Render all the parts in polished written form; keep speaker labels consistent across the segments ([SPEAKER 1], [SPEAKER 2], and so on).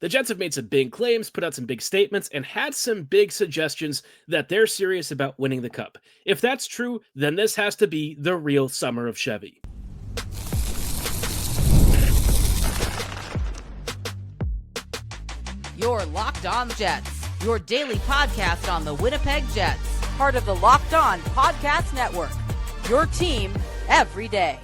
[SPEAKER 1] The Jets have made some big claims, put out some big statements, and had some big suggestions that they're serious about winning the Cup. If that's true, then this has to be the real summer of Chevy.
[SPEAKER 2] You're Locked On Jets, your daily podcast on the Winnipeg Jets, part of the Locked On Podcast Network, your team every day.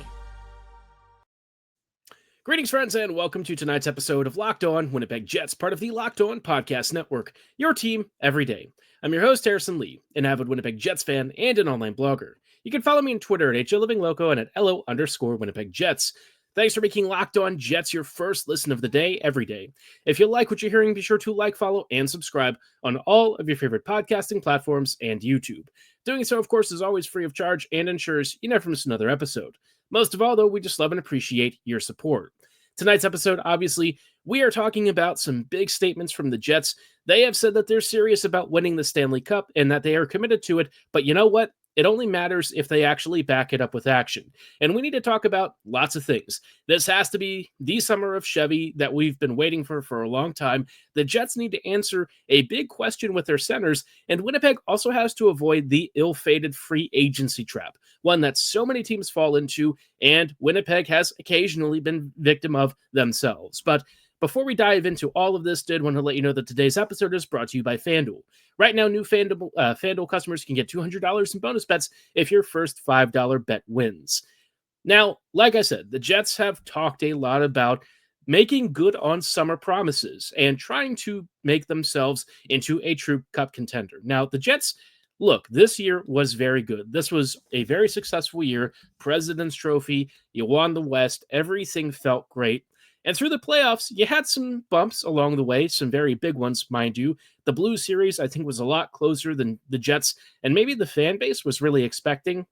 [SPEAKER 1] Greetings, friends, and welcome to tonight's episode of Locked On Winnipeg Jets, part of the Locked On Podcast Network, your team every day. I'm your host, Harrison Lee, an avid Winnipeg Jets fan and an online blogger. You can follow me on Twitter at HLivingLoco and at LO_Winnipeg Jets. Thanks for making Locked On Jets your first listen of the day every day. If you like what you're hearing, be sure to like, follow, and subscribe on all of your favorite podcasting platforms and YouTube. Doing so, of course, is always free of charge and ensures you never miss another episode. Most of all, though, we just love and appreciate your support. Tonight's episode, obviously, we are talking about some big statements from the Jets. They have said that they're serious about winning the Stanley Cup and that they are committed to it, but you know what? It only matters if they actually back it up with action. And we need to talk about lots of things. This has to be the summer of Chevy that we've been waiting for a long time. The Jets need to answer a big question with their centers, and Winnipeg also has to avoid the ill-fated free agency trap, one that so many teams fall into, and Winnipeg has occasionally been victim of themselves. But before we dive into all of this, did want to let you know that today's episode is brought to you by FanDuel. Right now, new FanDuel customers can get $200 in bonus bets if your first $5 bet wins. Now, like I said, the Jets have talked a lot about making good on summer promises and trying to make themselves into a true Cup contender. Now, the Jets, look, this year was very good. This was a very successful year. President's Trophy, you won the West, everything felt great. And through the playoffs, you had some bumps along the way, some very big ones, mind you. The Blues series, I think, was a lot closer than the Jets, and maybe the fan base was really expecting.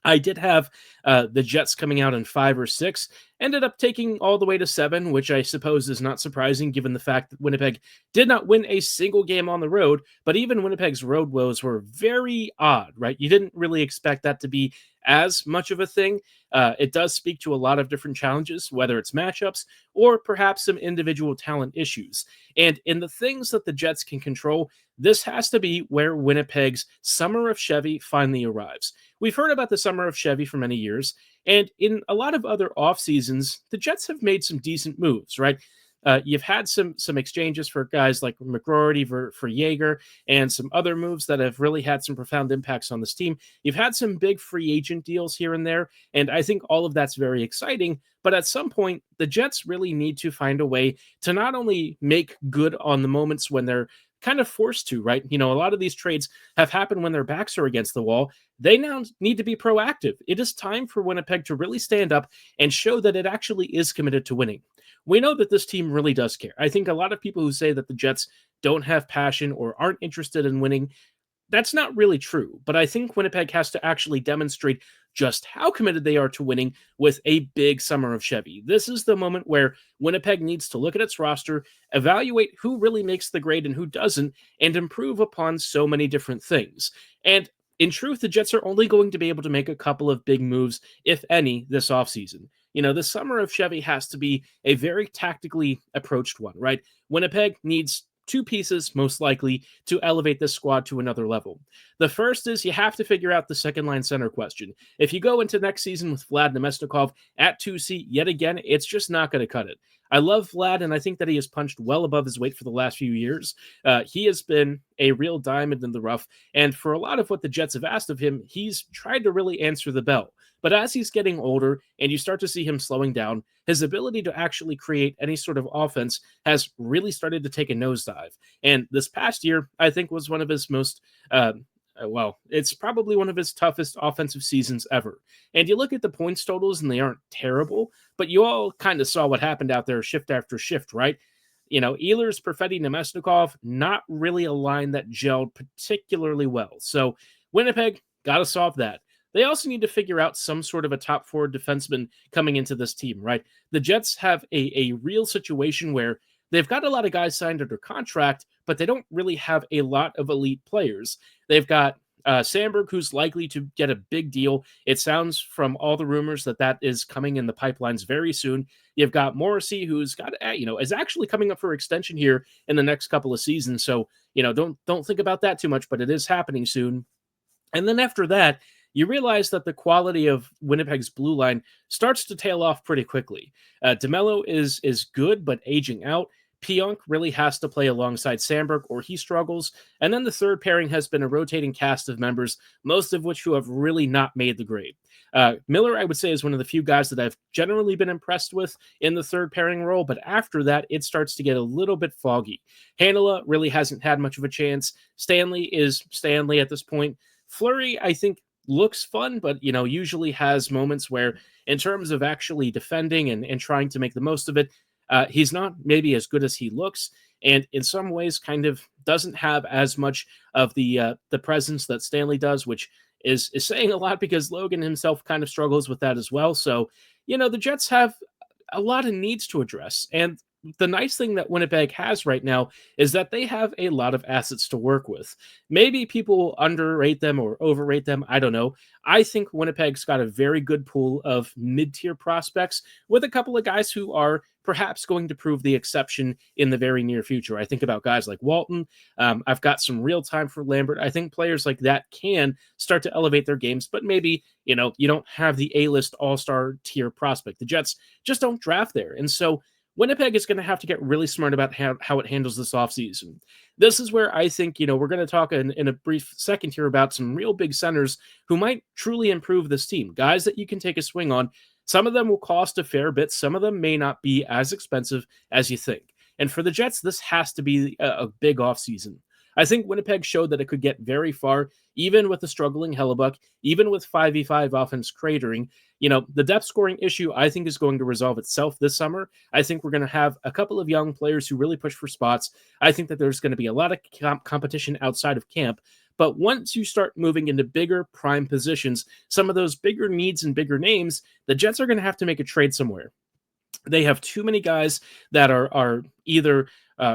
[SPEAKER 1] I did have the Jets coming out in 5 or 6, ended up taking all the way to 7, which I suppose is not surprising given the fact that Winnipeg did not win a single game on the road, but even Winnipeg's road woes were very odd, right? You didn't really expect that to be as much of a thing. It does speak to a lot of different challenges, whether it's matchups or perhaps some individual talent issues. And in the things that the Jets can control, this has to be where Winnipeg's summer of Chevy finally arrives. We've heard about the summer of Chevy for many years, and in a lot of other off seasons, the Jets have made some decent moves, right? You've had some exchanges for guys like McGroarty for Jaeger and some other moves that have really had some profound impacts on this team. You've had some big free agent deals here and there, and I think all of that's very exciting. But at some point, the Jets really need to find a way to not only make good on the moments when they're kind of forced to, right? You know, a lot of these trades have happened when their backs are against the wall. They now need to be proactive. It is time for Winnipeg to really stand up and show that it actually is committed to winning. We know that this team really does care. I think a lot of people who say that the Jets don't have passion or aren't interested in winning, that's not really true. But I think Winnipeg has to actually demonstrate just how committed they are to winning with a big summer of Chevy. This is the moment where Winnipeg needs to look at its roster, evaluate who really makes the grade and who doesn't, and improve upon so many different things. And in truth, the Jets are only going to be able to make a couple of big moves, if any, this offseason. You know, the summer of Chevy has to be a very tactically approached one, right? Winnipeg needs 2 pieces, most likely, to elevate this squad to another level. The first is you have to figure out the second-line center question. If you go into next season with Vlad Namestnikov at 2C, yet again, it's just not going to cut it. I love Vlad, and I think that he has punched well above his weight for the last few years. He has been a real diamond in the rough, and for a lot of what the Jets have asked of him, he's tried to really answer the bell. But as he's getting older and you start to see him slowing down, his ability to actually create any sort of offense has really started to take a nosedive. And this past year, I think, was one of his most it's probably one of his toughest offensive seasons ever. And you look at the points totals and they aren't terrible, but you all kind of saw what happened out there shift after shift, right? You know, Ehlers, Perfetti, Namestnikov, not really a line that gelled particularly well. So Winnipeg got to solve that. They also need to figure out some sort of a top 4 defenseman coming into this team, right? The Jets have a real situation where they've got a lot of guys signed under contract, but they don't really have a lot of elite players. They've got Sandberg, who's likely to get a big deal. It sounds from all the rumors that is coming in the pipelines very soon. You've got Morrissey, who's got, is actually coming up for extension here in the next couple of seasons. So, don't think about that too much, but it is happening soon. And then after that, you realize that the quality of Winnipeg's blue line starts to tail off pretty quickly. DeMello is good, but aging out. Pionk really has to play alongside Sandberg or he struggles. And then the third pairing has been a rotating cast of members, most of which who have really not made the grade. Miller, I would say, is one of the few guys that I've generally been impressed with in the third pairing role, but after that, it starts to get a little bit foggy. Hanela really hasn't had much of a chance. Stanley is Stanley at this point. Fleury, I think, looks fun, but, usually has moments where, in terms of actually defending and trying to make the most of it, he's not maybe as good as he looks, and in some ways kind of doesn't have as much of the presence that Stanley does, which is saying a lot because Logan himself kind of struggles with that as well. So, the Jets have a lot of needs to address, and the nice thing that Winnipeg has right now is that they have a lot of assets to work with. Maybe people underrate them or overrate them. I don't know. I think Winnipeg's got a very good pool of mid-tier prospects with a couple of guys who are perhaps going to prove the exception in the very near future. I think about guys like Walton. I've got some real time for Lambert. I think players like that can start to elevate their games, but maybe, you don't have the A-list all-star tier prospect. The Jets just don't draft there. And so Winnipeg is going to have to get really smart about how it handles this offseason. This is where I think, we're going to talk in a brief second here about some real big centers who might truly improve this team, guys that you can take a swing on. Some of them will cost a fair bit. Some of them may not be as expensive as you think. And for the Jets, this has to be a big offseason. I think Winnipeg showed that it could get very far, even with the struggling Hellebuck, even with 5v5 offense cratering. The depth scoring issue, I think, is going to resolve itself this summer. I think we're going to have a couple of young players who really push for spots. I think that there's going to be a lot of competition outside of camp. But once you start moving into bigger prime positions, some of those bigger needs and bigger names, the Jets are going to have to make a trade somewhere. They have too many guys that are either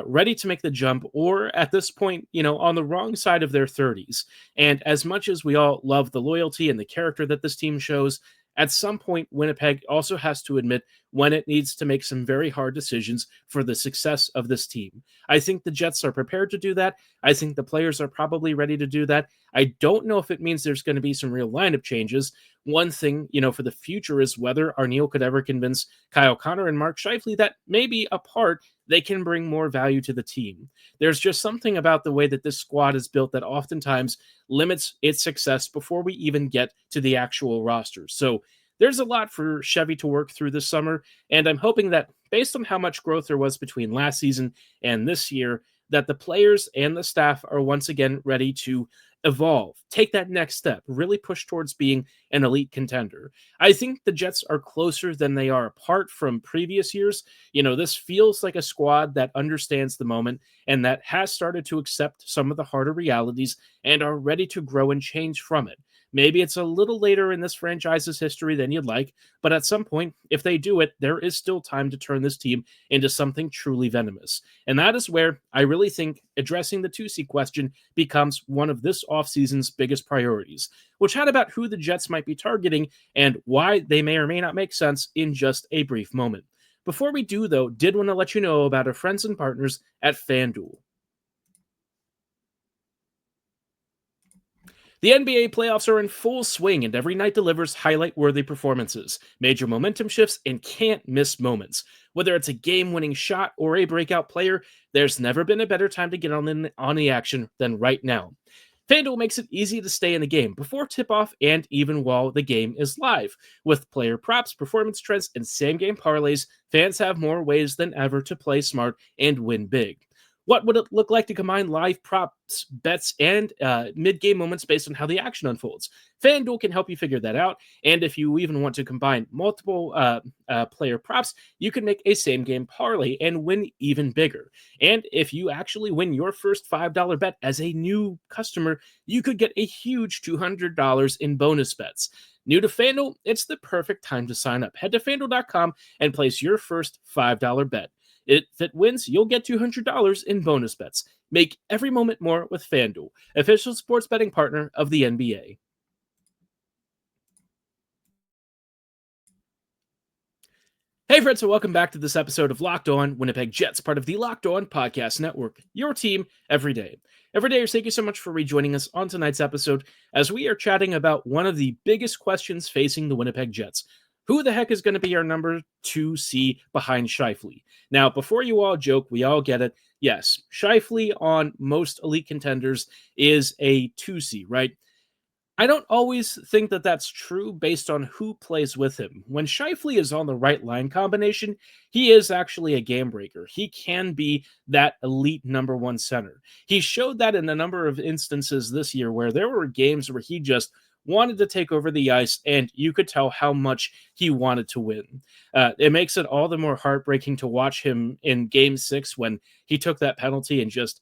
[SPEAKER 1] ready to make the jump or at this point, on the wrong side of their 30s. And as much as we all love the loyalty and the character that this team shows, at some point, Winnipeg also has to admit when it needs to make some very hard decisions for the success of this team. I think the Jets are prepared to do that. I think the players are probably ready to do that. I don't know if it means there's going to be some real lineup changes. One thing, for the future is whether Arneal could ever convince Kyle Connor and Mark Scheifele that maybe apart they can bring more value to the team. There's just something about the way that this squad is built that oftentimes limits its success before we even get to the actual rosters. So there's a lot for Chevy to work through this summer, and I'm hoping that based on how much growth there was between last season and this year, that the players and the staff are once again ready to evolve, take that next step, really push towards being an elite contender. I think the Jets are closer than they are apart from previous years. This feels like a squad that understands the moment and that has started to accept some of the harder realities and are ready to grow and change from it. Maybe it's a little later in this franchise's history than you'd like, but at some point, if they do it, there is still time to turn this team into something truly venomous. And that is where I really think addressing the 2C question becomes one of this offseason's biggest priorities. We'll chat about who the Jets might be targeting and why they may or may not make sense in just a brief moment. Before we do, though, did want to let you know about our friends and partners at FanDuel. The NBA playoffs are in full swing, and every night delivers highlight-worthy performances, major momentum shifts, and can't-miss moments. Whether it's a game-winning shot or a breakout player, there's never been a better time to get on the action than right now. FanDuel makes it easy to stay in the game before tip-off and even while the game is live. With player props, performance trends, and same-game parlays, fans have more ways than ever to play smart and win big. What would it look like to combine live props, bets, and mid-game moments based on how the action unfolds? FanDuel can help you figure that out, and if you even want to combine multiple player props, you can make a same-game parlay and win even bigger. And if you actually win your first $5 bet as a new customer, you could get a huge $200 in bonus bets. New to FanDuel, it's the perfect time to sign up. Head to FanDuel.com and place your first $5 bet. If it wins, you'll get $200 in bonus bets. Make every moment more with FanDuel, official sports betting partner of the NBA. Hey friends, and welcome back to this episode of Locked On Winnipeg Jets, part of the Locked On Podcast Network, your team every day. Every day, thank you so much for rejoining us on tonight's episode as we are chatting about one of the biggest questions facing the Winnipeg Jets. Who the heck is going to be our number 2C behind Scheifele? Now, before you all joke, we all get it. Yes, Scheifele on most elite contenders is a 2C, right? I don't always think that that's true based on who plays with him. When Scheifele is on the right line combination, he is actually a game breaker. He can be that elite number one center. He showed that in a number of instances this year where there were games where he just wanted to take over the ice, and you could tell how much he wanted to win. It makes it all the more heartbreaking to watch him in Game 6 when he took that penalty and just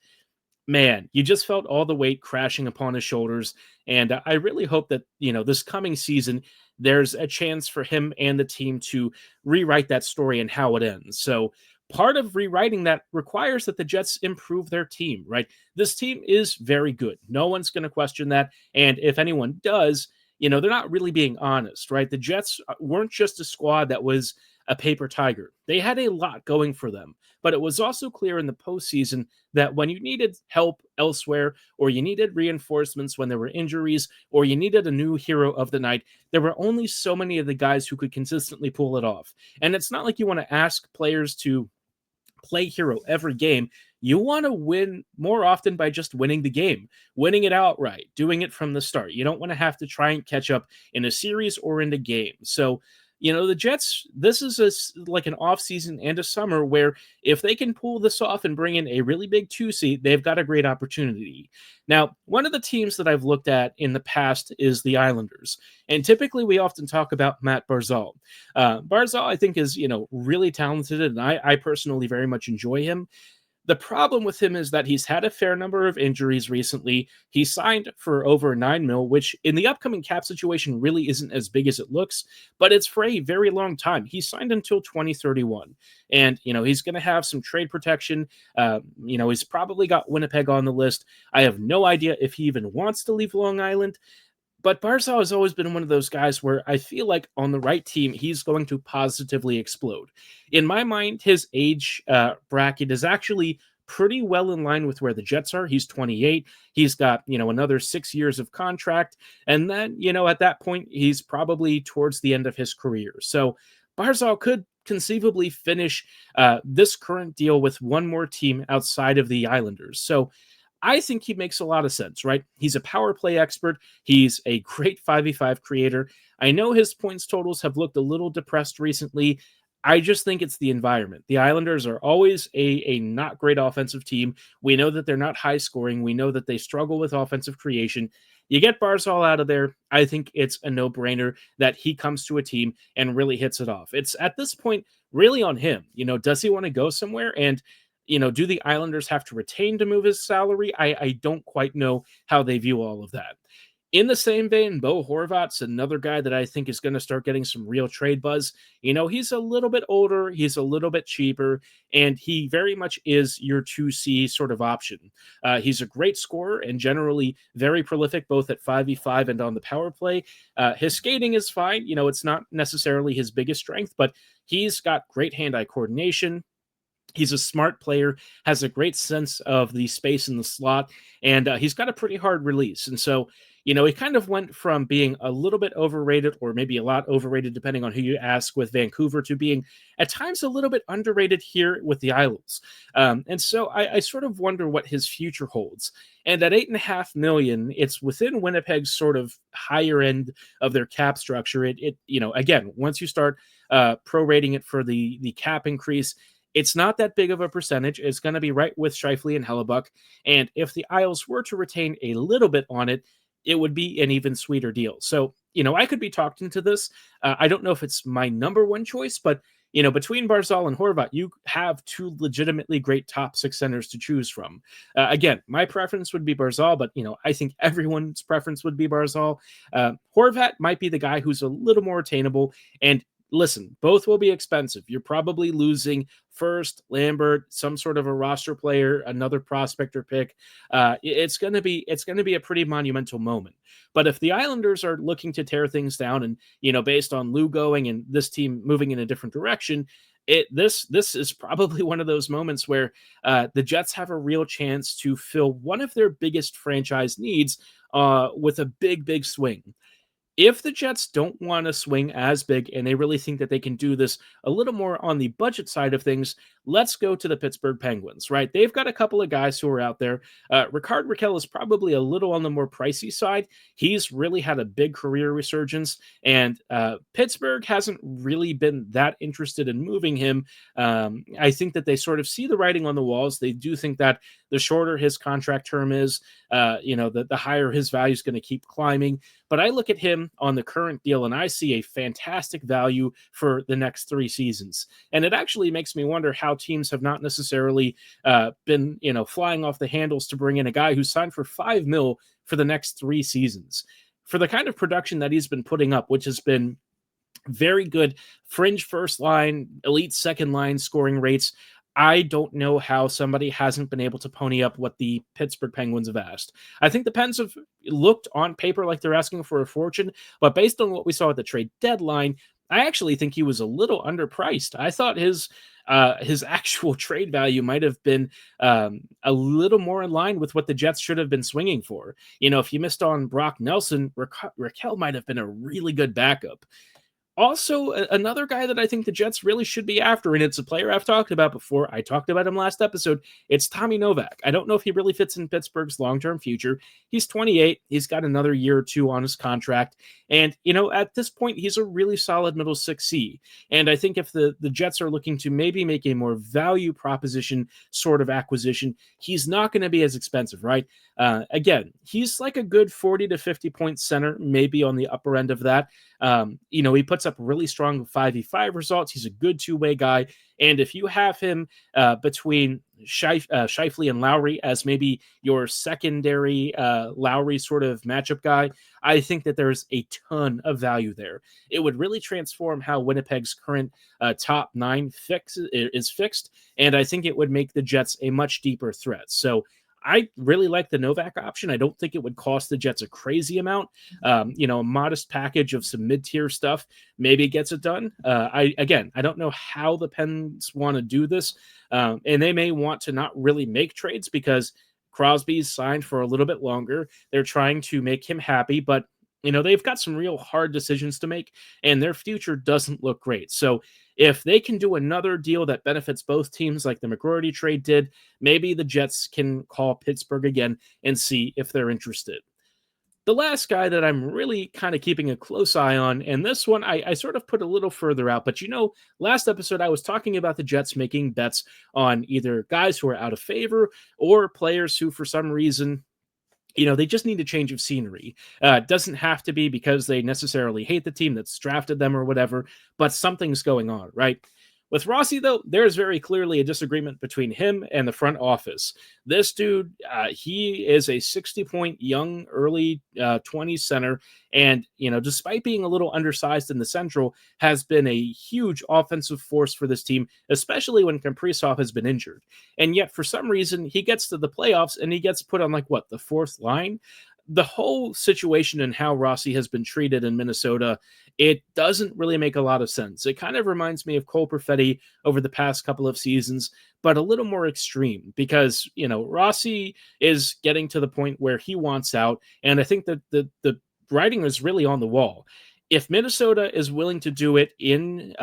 [SPEAKER 1] man, you just felt all the weight crashing upon his shoulders. And I really hope that, this coming season, there's a chance for him and the team to rewrite that story and how it ends. So part of rewriting that requires that the Jets improve their team, right? This team is very good. No one's going to question that. And if anyone does, they're not really being honest, right? The Jets weren't just a squad that was a paper tiger. They had a lot going for them, but it was also clear in the postseason that when you needed help elsewhere, or you needed reinforcements when there were injuries, or you needed a new hero of the night, there were only so many of the guys who could consistently pull it off. And it's not like you want to ask players to play hero every game. You want to win more often by just winning the game, winning it outright, doing it from the start. You don't want to have to try and catch up in a series or in a game. So, the Jets, this is like an offseason and a summer where if they can pull this off and bring in a really big 2C, they've got a great opportunity. Now, one of the teams that I've looked at in the past is the Islanders. And typically we often talk about Matt Barzal. Barzal, I think, is, really talented, and I personally very much enjoy him. The problem with him is that he's had a fair number of injuries recently. He signed for over $9 million, which in the upcoming cap situation really isn't as big as it looks, but it's for a very long time. He signed until 2031. And, he's going to have some trade protection. He's probably got Winnipeg on the list. I have no idea if he even wants to leave Long Island. But Barzal has always been one of those guys where I feel like on the right team, he's going to positively explode. In my mind, his age bracket is actually pretty well in line with where the Jets are. He's 28. He's got, another 6 years of contract. And then, at that point, he's probably towards the end of his career. So Barzal could conceivably finish this current deal with one more team outside of the Islanders. So I think he makes a lot of sense, right? He's a power play expert. He's a great 5v5 creator. I know his points totals have looked a little depressed recently. I just think it's the environment. The Islanders are always a not great offensive team. We know that they're not high scoring. We know that they struggle with offensive creation. You get Barzal out of there, I think it's a no-brainer that he comes to a team and really hits it off. It's at this point really on him. Does he want to go somewhere? And do the Islanders have to retain to move his salary? I don't quite know how they view all of that. In the same vein, Bo Horvat's another guy that I think is going to start getting some real trade buzz. He's a little bit older, he's a little bit cheaper, and he very much is your 2C sort of option. He's a great scorer and generally very prolific, both at 5v5 and on the power play. His skating is fine. It's not necessarily his biggest strength, but he's got great hand-eye coordination. He's a smart player, has a great sense of the space in the slot, and he's got a pretty hard release. And so, he kind of went from being a little bit overrated, or maybe a lot overrated, depending on who you ask, with Vancouver, to being at times a little bit underrated here with the Isles. And so I sort of wonder what his future holds. And at $8.5 million, it's within Winnipeg's sort of higher end of their cap structure. Again, once you start prorating it for the cap increase, it's not that big of a percentage. It's going to be right with Scheifele and Hellebuyck. And if the Isles were to retain a little bit on it, it would be an even sweeter deal. So, I could be talked into this. I don't know if it's my number one choice, but, between Barzal and Horvat, you have two legitimately great top six centers to choose from. Again, my preference would be Barzal, but, I think everyone's preference would be Barzal. Horvat might be the guy who's a little more attainable. And listen, both will be expensive. You're probably losing first Lambert, some sort of a roster player, another prospector pick. It's going to be a pretty monumental moment. But if the Islanders are looking to tear things down, and based on Lou going and this team moving in a different direction, this is probably one of those moments where the Jets have a real chance to fill one of their biggest franchise needs with a big swing. If the Jets don't want to swing as big and they really think that they can do this a little more on the budget side of things, let's go to the Pittsburgh Penguins, right? They've got a couple of guys who are out there. Ricard Raquel is probably a little on the more pricey side. He's really had a big career resurgence, and Pittsburgh hasn't really been that interested in moving him. I think that they sort of see the writing on the walls. They do think that the shorter his contract term is, the higher his value is going to keep climbing. But I look at him on the current deal and I see a fantastic value for the next 3 seasons. And it actually makes me wonder how teams have not necessarily been, flying off the handles to bring in a guy who signed for $5 million for the next 3 seasons. For the kind of production that he's been putting up, which has been very good, fringe first line, elite second line scoring rates, I don't know how somebody hasn't been able to pony up what the Pittsburgh Penguins have asked. I think the Pens have looked on paper like they're asking for a fortune, but based on what we saw at the trade deadline, I actually think he was a little underpriced. I thought his actual trade value might have been a little more in line with what the Jets should have been swinging for. If you missed on Brock Nelson, Raquel might have been a really good backup. Also, another guy that I think the Jets really should be after, and it's a player I've talked about before. I talked about him last episode. It's Tommy Novak. I don't know if he really fits in Pittsburgh's long-term future. He's 28. He's got another year or 2 on his contract. And, at this point, he's a really solid middle 6C. And I think if the Jets are looking to maybe make a more value proposition sort of acquisition, he's not going to be as expensive, right? Again, he's like a good 40 to 50 point center, maybe on the upper end of that. He puts up really strong 5v5 results. He's a good 2-way guy. And if you have him between Scheifele and Lowry as maybe your secondary Lowry sort of matchup guy, I think that there's a ton of value there. It would really transform how Winnipeg's current top 9 is fixed. And I think it would make the Jets a much deeper threat. So I really like the Novak option. I don't think it would cost the Jets a crazy amount. A modest package of some mid-tier stuff maybe gets it done. I don't know how the Pens want to do this, and they may want to not really make trades because Crosby's signed for a little bit longer. They're trying to make him happy, but they've got some real hard decisions to make, and their future doesn't look great. So if they can do another deal that benefits both teams like the McGroarty trade did, maybe the Jets can call Pittsburgh again and see if they're interested. The last guy that I'm really kind of keeping a close eye on, and this one I sort of put a little further out, but last episode I was talking about the Jets making bets on either guys who are out of favor or players who for some reason they just need a change of scenery. It doesn't have to be because they necessarily hate the team that's drafted them or whatever, but something's going on, right? With Rossi, though, there's very clearly a disagreement between him and the front office. This dude, he is a 60-point young, early 20s center, and, despite being a little undersized in the Central, has been a huge offensive force for this team, especially when Kaprizov has been injured. And yet, for some reason, he gets to the playoffs and he gets put on, the 4th line? The whole situation and how Rossi has been treated in Minnesota, it doesn't really make a lot of sense. It kind of reminds me of Cole Perfetti over the past couple of seasons, but a little more extreme because, Rossi is getting to the point where he wants out. And I think that the writing is really on the wall. If Minnesota is willing to do it in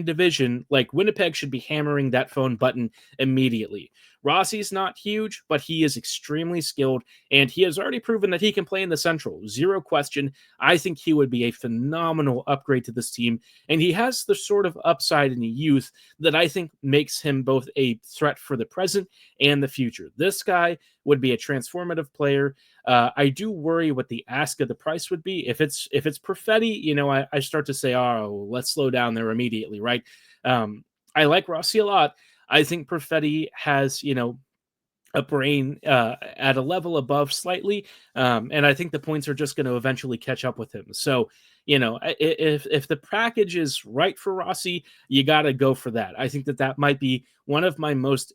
[SPEAKER 1] division, Winnipeg should be hammering that phone button immediately. Rossi's not huge, but he is extremely skilled, and he has already proven that he can play in the Central. Zero question. I think he would be a phenomenal upgrade to this team, and he has the sort of upside in the youth that I think makes him both a threat for the present and the future. This guy would be a transformative player. I do worry what the ask of the price would be. If it's Perfetti, I start to say, oh, let's slow down there immediately, right? I like Rossi a lot. I think Perfetti has, a brain at a level above slightly, and I think the points are just going to eventually catch up with him. So, if the package is right for Rossi, you got to go for that. I think that might be one of my most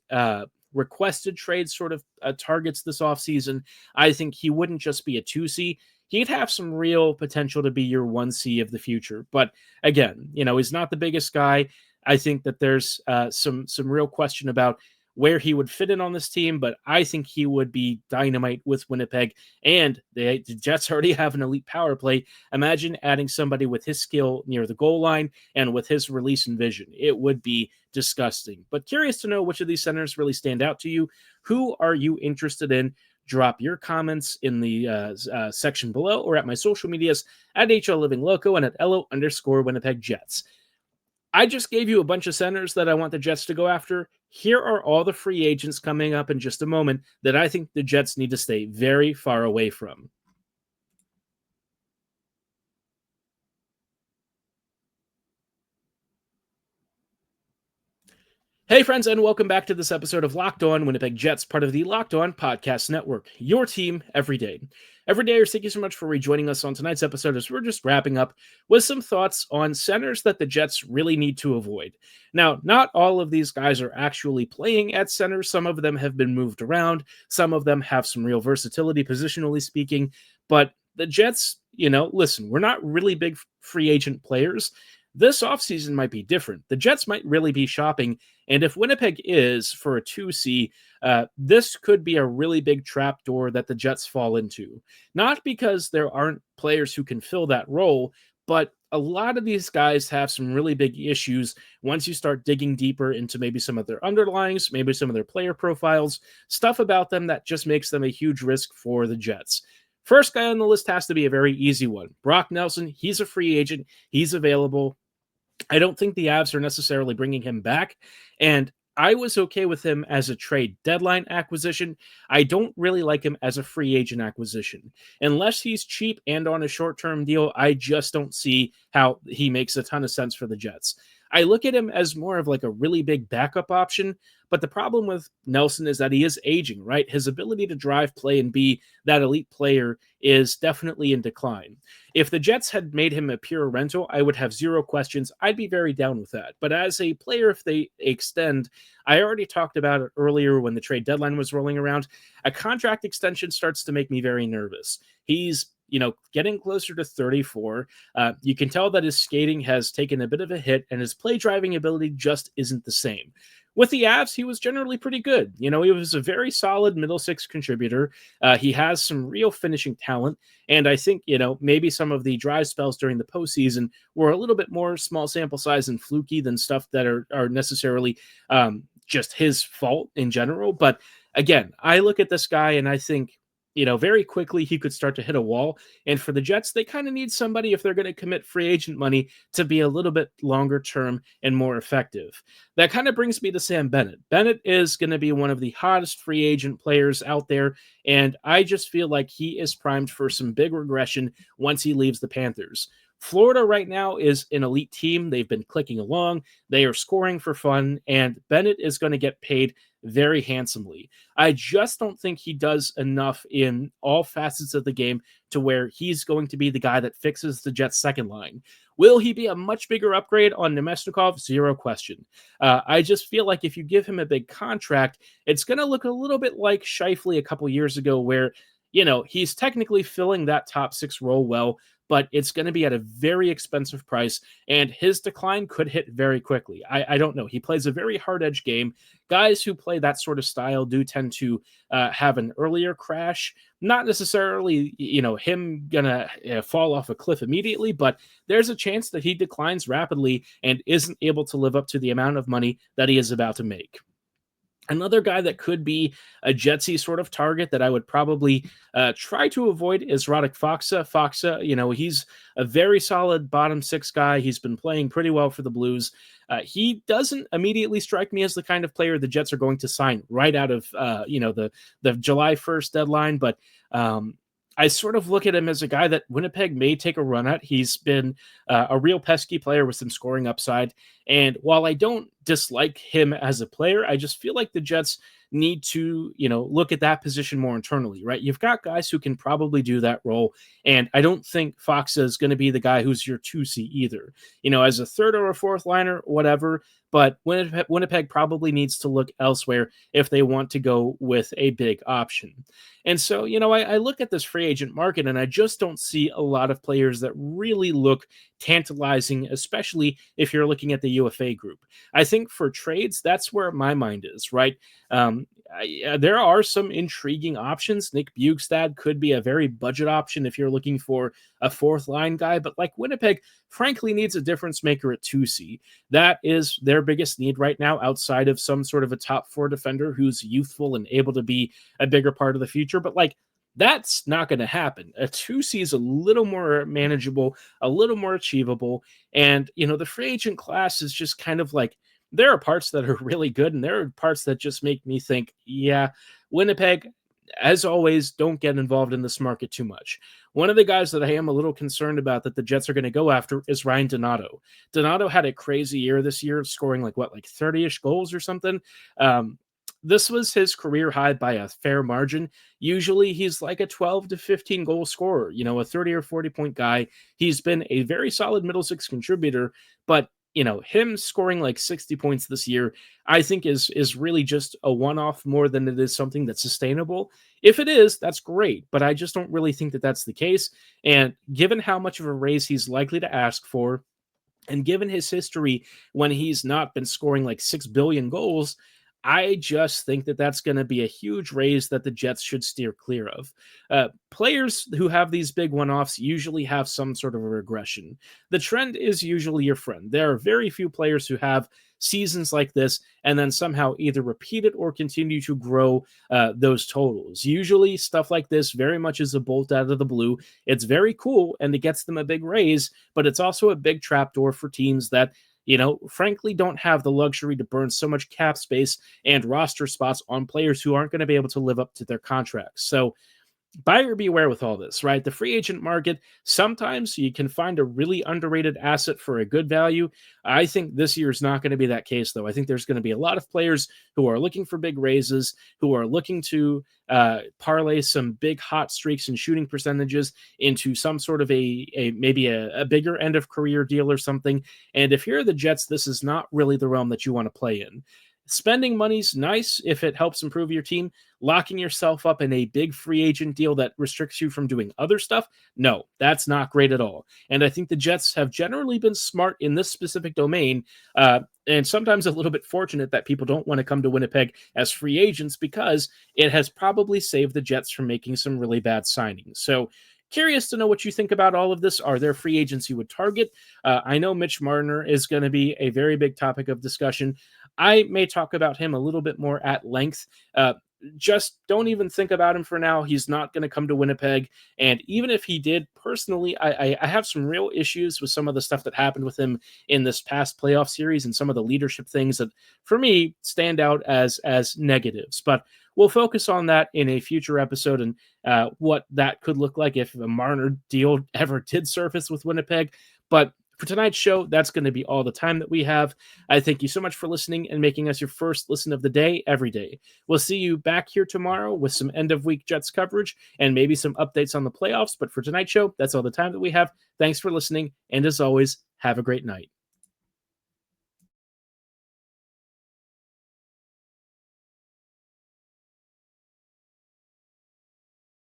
[SPEAKER 1] requested trade sort of targets this offseason. I think he wouldn't just be a 2C. He'd have some real potential to be your 1C of the future. But again, he's not the biggest guy. I think that there's some real question about where he would fit in on this team, but I think he would be dynamite with Winnipeg. And the Jets already have an elite power play. Imagine adding somebody with his skill near the goal line and with his release and vision. It would be disgusting. But curious to know which of these centers really stand out to you. Who are you interested in? Drop your comments in the section below or at my social medias at HLLivingLoco and at @LO_Winnipeg Jets. I just gave you a bunch of centers that I want the Jets to go after. Here are all the free agents coming up in just a moment that I think the Jets need to stay very far away from. Hey, friends, and welcome back to this episode of Locked On Winnipeg Jets, part of the Locked On Podcast Network, your team every day. Every day, thank you so much for rejoining us on tonight's episode as we're just wrapping up with some thoughts on centers that the Jets really need to avoid. Now, not all of these guys are actually playing at center. Some of them have been moved around. Some of them have some real versatility, positionally speaking. But the Jets, listen, we're not really big free agent players. This offseason might be different. The Jets might really be shopping, and if Winnipeg is for a 2C, this could be a really big trapdoor that the Jets fall into. Not because there aren't players who can fill that role, but a lot of these guys have some really big issues once you start digging deeper into maybe some of their underlyings, maybe some of their player profiles, stuff about them that just makes them a huge risk for the Jets. First guy on the list has to be a very easy one. Brock Nelson, he's a free agent. He's available. I don't think the Avs are necessarily bringing him back, and I was okay with him as a trade deadline acquisition. I don't really like him as a free agent acquisition. Unless he's cheap and on a short-term deal, I just don't see how he makes a ton of sense for the Jets. I look at him as more of like a really big backup option, but the problem with Nelson is that he is aging, right? His ability to drive play and be that elite player is definitely in decline. If the Jets had made him a pure rental, I would have zero questions. I'd be very down with that. But as a player, if they extend, I already talked about it earlier when the trade deadline was rolling around, a contract extension starts to make me very nervous. He's getting closer to 34. You can tell that his skating has taken a bit of a hit and his play driving ability just isn't the same. With the Avs, he was generally pretty good. He was a very solid middle six contributor. He has some real finishing talent. And I think, maybe some of the dry spells during the postseason were a little bit more small sample size and fluky than stuff that are necessarily just his fault in general. But again, I look at this guy and I think, very quickly he could start to hit a wall. And for the Jets, they kind of need somebody, if they're going to commit free agent money, to be a little bit longer term and more effective. That kind of brings me to Sam Bennett. Bennett is going to be one of the hottest free agent players out there. And I just feel like he is primed for some big regression once he leaves the Panthers. Florida right now is an elite team. They've been clicking along. They are scoring for fun, and Bennett is going to get paid very handsomely. I just don't think he does enough in all facets of the game to where he's going to be the guy that fixes the Jets' second line. Will he be a much bigger upgrade on Nemesnikov? Zero question. I just feel like if you give him a big contract, it's going to look a little bit like Scheifele a couple years ago where, he's technically filling that top six role well, but it's going to be at a very expensive price, and his decline could hit very quickly. I don't know. He plays a very hard-edged game. Guys who play that sort of style do tend to have an earlier crash. Not necessarily, him going to fall off a cliff immediately, but there's a chance that he declines rapidly and isn't able to live up to the amount of money that he is about to make. Another guy that could be a Jetsy sort of target that I would probably try to avoid is Radek Faksa. Faksa, he's a very solid bottom six guy. He's been playing pretty well for the Blues. He doesn't immediately strike me as the kind of player the Jets are going to sign right out of, the July 1st deadline. But I sort of look at him as a guy that Winnipeg may take a run at. He's been a real pesky player with some scoring upside. And while I don't dislike him as a player, I just feel like the Jets need to, look at that position more internally, right? You've got guys who can probably do that role. And I don't think Fox is going to be the guy who's your 2C either. As a third or a fourth liner, whatever. But Winnipeg probably needs to look elsewhere if they want to go with a big option. And so, I look at this free agent market and I just don't see a lot of players that really look tantalizing, especially if you're looking at the UFA group. I think for trades, that's where my mind is, right? There are some intriguing options. Nick Bjugstad could be a very budget option if you're looking for a fourth line guy, but like Winnipeg, frankly, needs a difference maker at 2C. That is their biggest need right now, outside of some sort of a top four defender who's youthful and able to be a bigger part of the future. But that's not going to happen. A 2C is a little more manageable, a little more achievable. And, the free agent class is just kind of there are parts that are really good, and there are parts that just make me think, yeah, Winnipeg, as always, don't get involved in this market too much. One of the guys that I am a little concerned about that the Jets are going to go after is Ryan Donato. Donato had a crazy year this year, scoring 30-ish goals or something. This was his career high by a fair margin. Usually he's like a 12 to 15 goal scorer, a 30 or 40 point guy. He's been a very solid middle six contributor, but him scoring 60 points this year, I think is really just a one-off more than it is something that's sustainable. If it is, that's great, but I just don't really think that that's the case. And given how much of a raise he's likely to ask for, and given his history when he's not been scoring 6 billion goals, I just think that that's going to be a huge raise that the Jets should steer clear of. Players who have these big one-offs usually have some sort of a regression. The trend is usually your friend. There are very few players who have seasons like this and then somehow either repeat it or continue to grow those totals. Usually stuff like this very much is a bolt out of the blue. It's very cool and it gets them a big raise, but it's also a big trapdoor for teams that frankly don't have the luxury to burn so much cap space and roster spots on players who aren't going to be able to live up to their contracts. So buyer beware with all this, right? The free agent market, sometimes you can find a really underrated asset for a good value. I think this year is not going to be that case, though. I think there's going to be a lot of players who are looking for big raises, who are looking to parlay some big hot streaks and shooting percentages into some sort of maybe a bigger end of career deal or something. And if you're the Jets, this is not really the realm that you want to play in. Spending money's nice if it helps improve your team. Locking yourself up in a big free agent deal that restricts you from doing other stuff, no, that's not great at all. And I think the Jets have generally been smart in this specific domain, and sometimes a little bit fortunate that people don't want to come to Winnipeg as free agents because it has probably saved the Jets from making some really bad signings. So curious to know what you think about all of this. Are there free agents you would target? I know Mitch Marner is going to be a very big topic of discussion. I may talk about him a little bit more at length. Just don't even think about him for now. He's not going to come to Winnipeg. And even if he did, personally, I have some real issues with some of the stuff that happened with him in this past playoff series and some of the leadership things that, for me, stand out as negatives. But we'll focus on that in a future episode and what that could look like if a Marner deal ever did surface with Winnipeg. But for tonight's show, that's going to be all the time that we have. I thank you so much for listening and making us your first listen of the day every day. We'll see you back here tomorrow with some end-of-week Jets coverage and maybe some updates on the playoffs. But for tonight's show, that's all the time that we have. Thanks for listening, and as always, have a great night.